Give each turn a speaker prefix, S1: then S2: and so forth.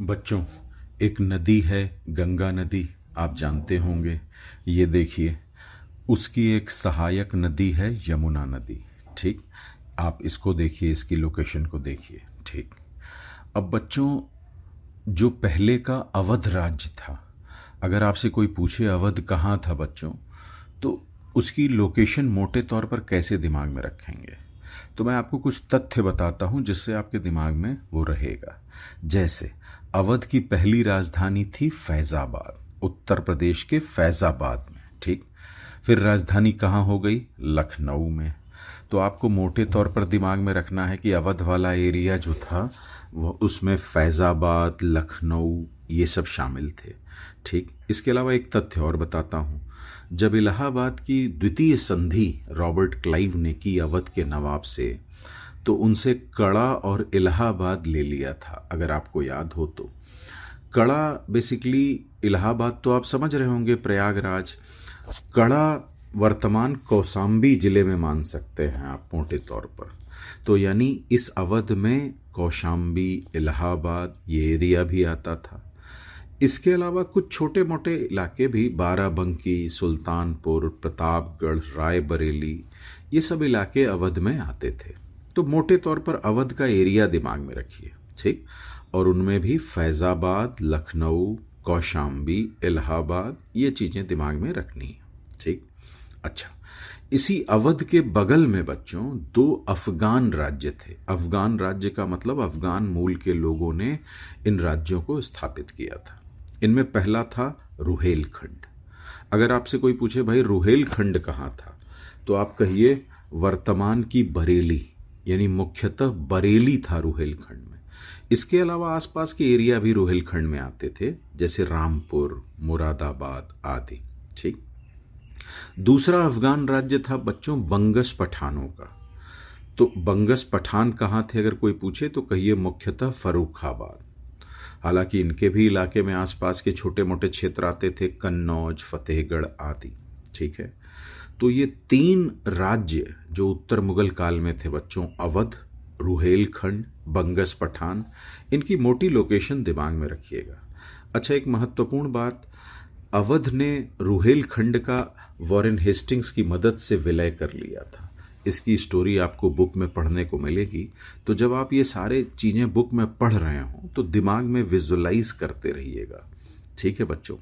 S1: बच्चों, एक नदी है गंगा नदी, आप जानते होंगे। ये देखिए, उसकी एक सहायक नदी है यमुना नदी। ठीक, आप इसको देखिए, इसकी लोकेशन को देखिए। ठीक, अब बच्चों, जो पहले का अवध राज्य था, अगर आपसे कोई पूछे अवध कहाँ था बच्चों, तो उसकी लोकेशन मोटे तौर पर कैसे दिमाग में रखेंगे? तो मैं आपको कुछ तथ्य बताता हूँ जिससे आपके दिमाग में वो रहेगा। जैसे अवध की पहली राजधानी थी फैज़ाबाद, उत्तर प्रदेश के फैज़ाबाद में। ठीक, फिर राजधानी कहाँ हो गई? लखनऊ में। तो आपको मोटे तौर पर दिमाग में रखना है कि अवध वाला एरिया जो था वो उसमें फैज़ाबाद, लखनऊ ये सब शामिल थे। ठीक, इसके अलावा एक तथ्य और बताता हूँ। जब इलाहाबाद की द्वितीय संधि रॉबर्ट क्लाइव ने की अवध के नवाब से, तो उनसे कड़ा और इलाहाबाद ले लिया था, अगर आपको याद हो तो। कड़ा बेसिकली, इलाहाबाद तो आप समझ रहे होंगे, प्रयागराज। कड़ा वर्तमान कौशाम्बी जिले में मान सकते हैं आप मोटे तौर पर। तो यानी इस अवध में कौशाम्बी, इलाहाबाद ये एरिया भी आता था। इसके अलावा कुछ छोटे मोटे इलाके भी, बाराबंकी, सुल्तानपुर, प्रतापगढ़, रायबरेली, ये सब इलाके अवध में आते थे। तो मोटे तौर पर अवध का एरिया दिमाग में रखिए। ठीक, और उनमें भी फैज़ाबाद, लखनऊ, कौशाम्बी, इलाहाबाद ये चीज़ें दिमाग में रखनी है। ठीक, अच्छा, इसी अवध के बगल में बच्चों दो अफगान राज्य थे। अफगान राज्य का मतलब अफगान मूल के लोगों ने इन राज्यों को स्थापित किया था। इनमें पहला था रुहेलखंड। अगर आपसे कोई पूछे भाई रुहेलखंड कहाँ था, तो आप कहिए वर्तमान की बरेली, यानी मुख्यतः बरेली था रुहेलखंड में। इसके अलावा आसपास के एरिया भी रुहेलखंड में आते थे, जैसे रामपुर, मुरादाबाद आदि। ठीक, दूसरा अफगान राज्य था बच्चों बंगस पठानों का। तो बंगस पठान कहाँ थे अगर कोई पूछे, तो कहिए मुख्यतः फर्रुखाबाद। हालांकि इनके भी इलाके में आसपास के छोटे मोटे क्षेत्र आते थे, कन्नौज, फतेहगढ़ आदि। ठीक है, तो ये तीन राज्य जो उत्तर मुगल काल में थे बच्चों, अवध, रुहेलखंड, बंगस पठान, इनकी मोटी लोकेशन दिमाग में रखिएगा। अच्छा, एक महत्वपूर्ण बात, अवध ने रुहेलखंड का वॉरेन हेस्टिंग्स की मदद से विलय कर लिया था। इसकी स्टोरी आपको बुक में पढ़ने को मिलेगी। तो जब आप ये सारे चीज़ें बुक में पढ़ रहे हों तो दिमाग में विजुअलाइज करते रहिएगा। ठीक है बच्चों।